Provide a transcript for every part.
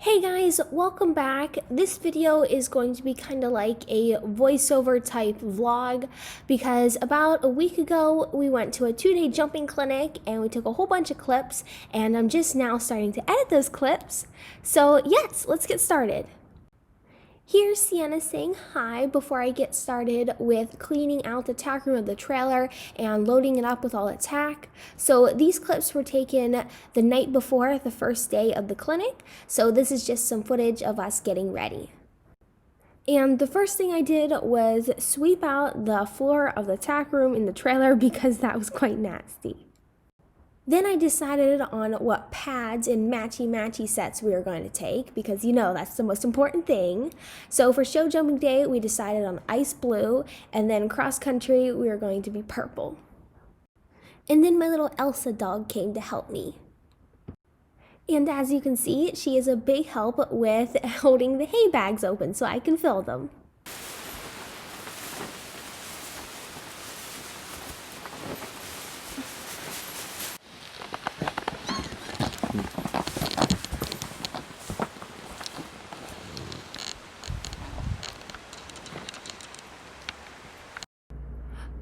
Hey guys, welcome back. This video is going to be kind of like a voiceover type vlog because about a week ago we went to a 2-day jumping clinic and we took a whole bunch of clips, and I'm just now starting to edit those clips. So yes, let's get started. Here's Sienna saying hi before I get started with cleaning out the tack room of the trailer and loading it up with all its tack. So these clips were taken the night before the first day of the clinic, so this is just some footage of us getting ready. And the first thing I did was sweep out the floor of the tack room in the trailer because that was quite nasty. Then I decided on what pads and matchy-matchy sets we were going to take because that's the most important thing. So for show jumping day, we decided on ice blue, and then cross country, we were going to be purple. And then my little Elsa dog came to help me. And as you can see, she is a big help with holding the hay bags open so I can fill them.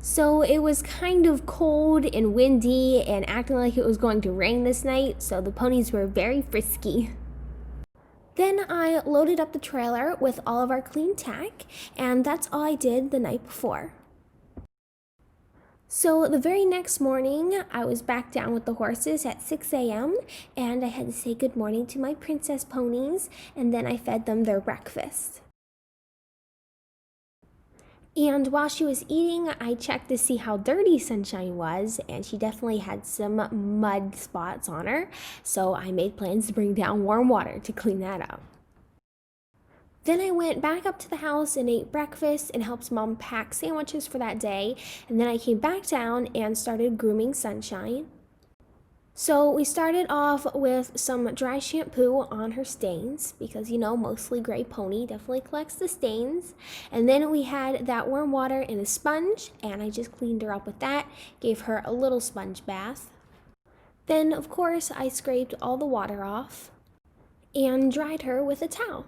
So it was kind of cold and windy and acting like it was going to rain this night, so the ponies were very frisky. Then I loaded up the trailer with all of our clean tack, and that's all I did the night before. So the very next morning, I was back down with the horses at 6 a.m. and I had to say good morning to my princess ponies, and then I fed them their breakfast. And while she was eating, I checked to see how dirty Sunshine was, and she definitely had some mud spots on her, so I made plans to bring down warm water to clean that up. Then I went back up to the house and ate breakfast and helped Mom pack sandwiches for that day, and then I came back down and started grooming Sunshine. So we started off with some dry shampoo on her stains because, mostly gray pony definitely collects the stains. And then we had that warm water in a sponge, and I just cleaned her up with that, gave her a little sponge bath. Then, of course, I scraped all the water off and dried her with a towel.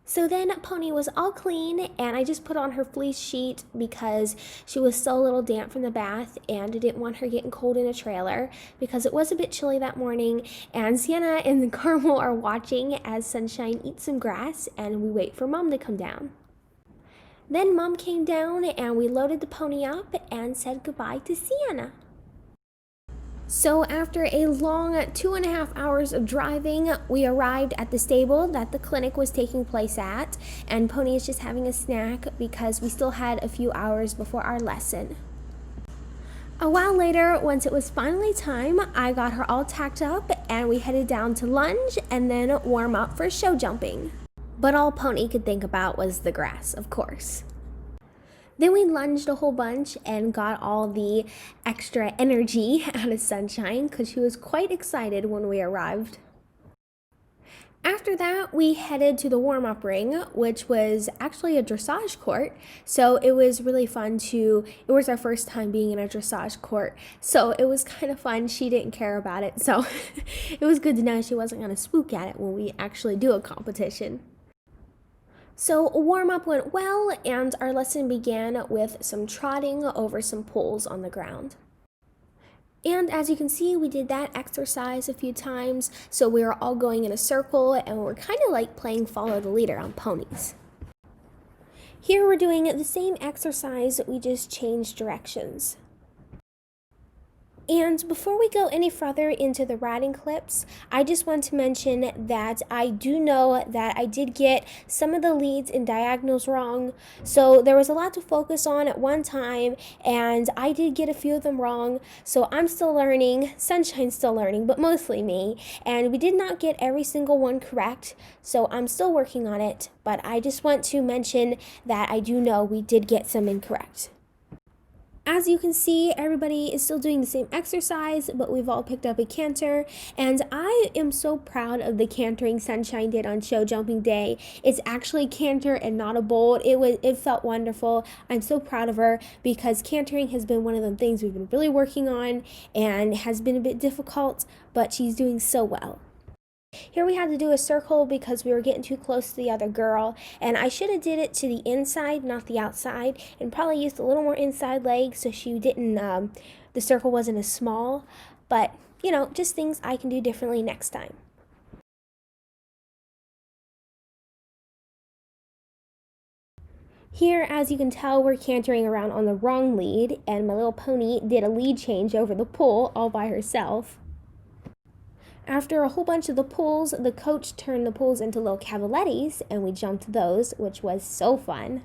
So then Pony was all clean, and I just put on her fleece sheet because she was still a little damp from the bath, and I didn't want her getting cold in a trailer because it was a bit chilly that morning, and Sienna and Carmel are watching as Sunshine eats some grass, and we wait for Mom to come down. Then Mom came down, and we loaded the pony up and said goodbye to Sienna. So after a long 2.5 hours of driving, we arrived at the stable that the clinic was taking place at, and Pony is just having a snack because we still had a few hours before our lesson. A while later, once it was finally time, I got her all tacked up and we headed down to lunge and then warm up for show jumping. But all Pony could think about was the grass, of course. Then we lunged a whole bunch and got all the extra energy out of Sunshine because she was quite excited when we arrived. After that, we headed to the warm-up ring, which was actually a dressage court, so it was really fun it was our first time being in a dressage court, so it was kind of fun. She didn't care about it, so it was good to know she wasn't going to spook at it when we actually do a competition. So warm-up went well, and our lesson began with some trotting over some poles on the ground. And as you can see, we did that exercise a few times, so we were all going in a circle, and we're kind of like playing follow the leader on ponies. Here we're doing the same exercise, we just changed directions. And before we go any further into the riding clips, I just want to mention that I do know that I did get some of the leads and diagonals wrong. So there was a lot to focus on at one time, and I did get a few of them wrong. So I'm still learning, Sunshine's still learning, but mostly me. And we did not get every single one correct, so I'm still working on it. But I just want to mention that I do know we did get some incorrect. As you can see, everybody is still doing the same exercise, but we've all picked up a canter, and I am so proud of the cantering Sunshine did on show jumping day. It's actually canter and not a bolt. It felt wonderful. I'm so proud of her because cantering has been one of the things we've been really working on and has been a bit difficult, but she's doing so well. Here we had to do a circle because we were getting too close to the other girl, and I should have did it to the inside, not the outside, and probably used a little more inside leg so she didn't, the circle wasn't as small, but, you know, just things I can do differently next time. Here, as you can tell, we're cantering around on the wrong lead, and my little pony did a lead change over the pole all by herself. After a whole bunch of the pulls, the coach turned the pulls into little cavalettis, and we jumped those, which was so fun.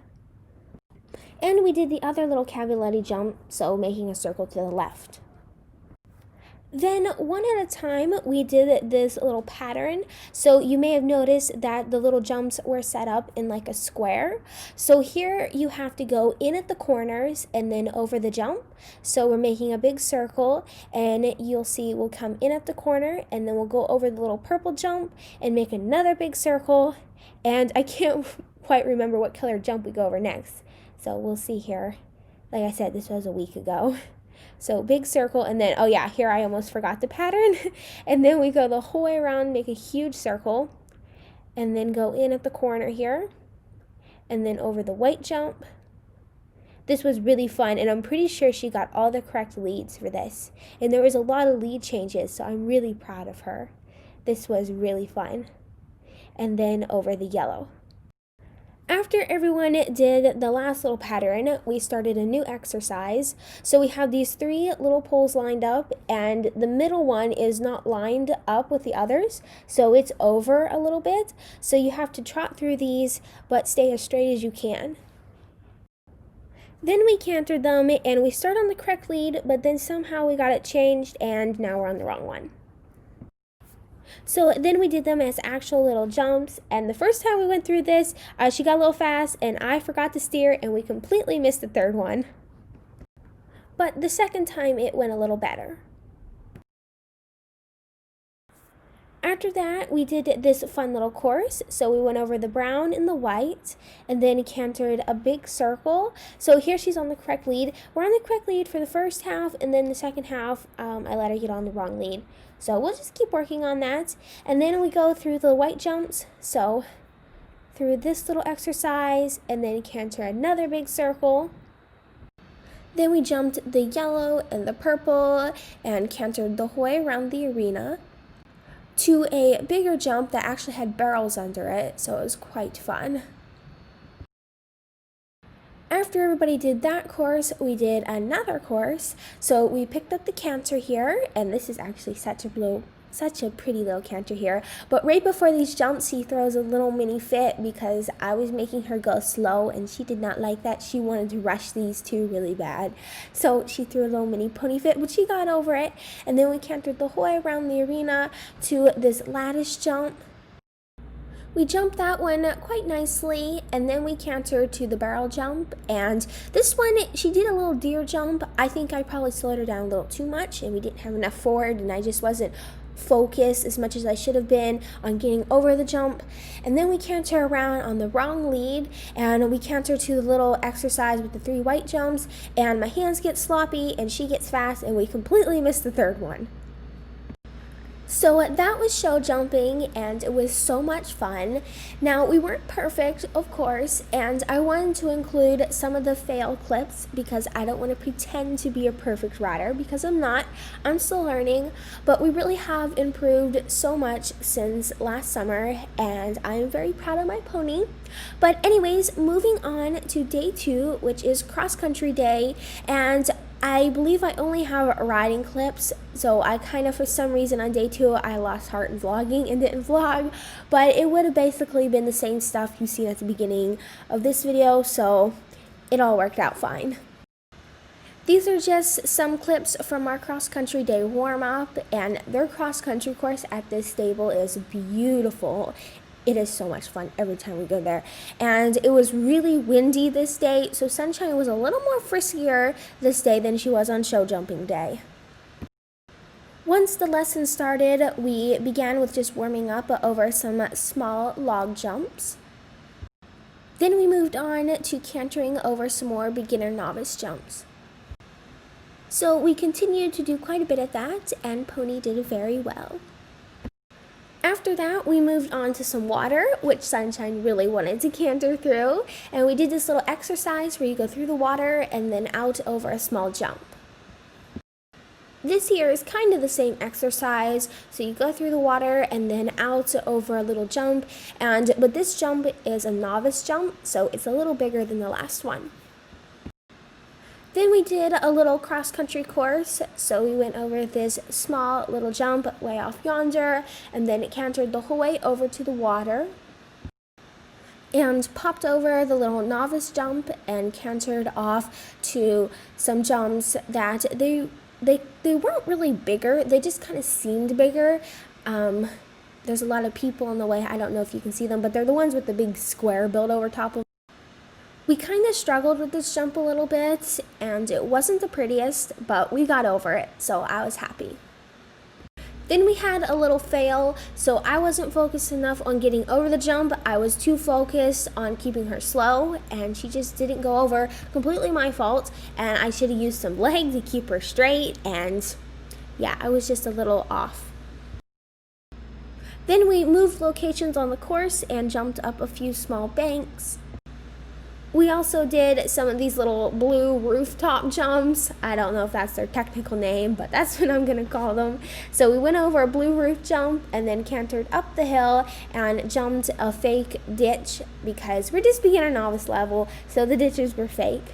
And we did the other little cavaletti jump, so making a circle to the left. Then one at a time, we did this little pattern. So you may have noticed that the little jumps were set up in like a square. So here you have to go in at the corners and then over the jump. So we're making a big circle, and you'll see we'll come in at the corner and then we'll go over the little purple jump and make another big circle. And I can't quite remember what color jump we go over next. So we'll see here. Like I said, this was a week ago. So big circle, and then, oh yeah, here I almost forgot the pattern. And then we go the whole way around, make a huge circle, and then go in at the corner here, and then over the white jump. This was really fun, and I'm pretty sure she got all the correct leads for this. And there was a lot of lead changes, so I'm really proud of her. This was really fun. And then over the yellow. After everyone did the last little pattern, we started a new exercise. So we have these 3 little poles lined up, and the middle one is not lined up with the others, so it's over a little bit. So you have to trot through these, but stay as straight as you can. Then we cantered them, and we started on the correct lead, but then somehow we got it changed, and now we're on the wrong one. So then we did them as actual little jumps, and the first time we went through this, she got a little fast, and I forgot to steer, and we completely missed the third one. But the second time, it went a little better. After that, we did this fun little course. So we went over the brown and the white, and then cantered a big circle. So here she's on the correct lead. We're on the correct lead for the first half, and then the second half, I let her get on the wrong lead. So we'll just keep working on that. And then we go through the white jumps. So through this little exercise, and then canter another big circle. Then we jumped the yellow and the purple and cantered the whole way around the arena to a bigger jump that actually had barrels under it, so it was quite fun. After everybody did that course, we did another course. So we picked up the canter here, and this is actually such a pretty little canter here. But right before these jumps, she throws a little mini fit because I was making her go slow, and she did not like that. She wanted to rush these 2 really bad. So she threw a little mini pony fit, but she got over it. And then we cantered the whole way around the arena to this lattice jump. We jumped that one quite nicely, and then we cantered to the barrel jump, and this one, she did a little deer jump. I think I probably slowed her down a little too much, and we didn't have enough forward, and I just wasn't focused as much as I should have been on getting over the jump. And then we canter around on the wrong lead, and we canter to the little exercise with the 3 white jumps, and my hands get sloppy, and she gets fast, and we completely missed the third one. So that was show jumping, and it was so much fun. Now, we weren't perfect, of course, and I wanted to include some of the fail clips because I don't want to pretend to be a perfect rider because I'm not. I'm still learning, but we really have improved so much since last summer, and I'm very proud of my pony. But anyways, moving on to day 2, which is cross-country day, and I believe I only have riding clips, so I kind of, for some reason on day 2, I lost heart in vlogging and didn't vlog, but it would have basically been the same stuff you seen at the beginning of this video, so it all worked out fine. These are just some clips from our cross-country day warm-up, and their cross-country course at this stable is beautiful. It is so much fun every time we go there. And it was really windy this day, so Sunshine was a little more friskier this day than she was on show jumping day. Once the lesson started, we began with just warming up over some small log jumps. Then we moved on to cantering over some more beginner novice jumps. So we continued to do quite a bit of that, and Pony did very well. After that, we moved on to some water, which Sunshine really wanted to canter through. And we did this little exercise where you go through the water and then out over a small jump. This here is kind of the same exercise. So you go through the water and then out over a little jump. But this jump is a novice jump, so it's a little bigger than the last one. Then we did a little cross-country course, so we went over this small little jump way off yonder, and then it cantered the whole way over to the water, and popped over the little novice jump and cantered off to some jumps that they weren't really bigger, they just kind of seemed bigger. There's a lot of people in the way, I don't know if you can see them, but they're the ones with the big square built over top of. We kind of struggled with this jump a little bit, and it wasn't the prettiest, but we got over it, so I was happy. Then we had a little fail, so I wasn't focused enough on getting over the jump. I was too focused on keeping her slow, and she just didn't go over. Completely my fault, and I should have used some leg to keep her straight, and yeah, I was just a little off. Then we moved locations on the course and jumped up a few small banks. We also did some of these little blue rooftop jumps. I don't know if that's their technical name, but that's what I'm going to call them. So we went over a blue roof jump and then cantered up the hill and jumped a fake ditch because we're just beginner novice level, so the ditches were fake.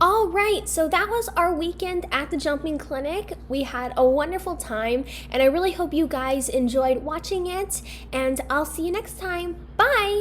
All right, so that was our weekend at the jumping clinic. We had a wonderful time, and I really hope you guys enjoyed watching it, and I'll see you next time. Bye!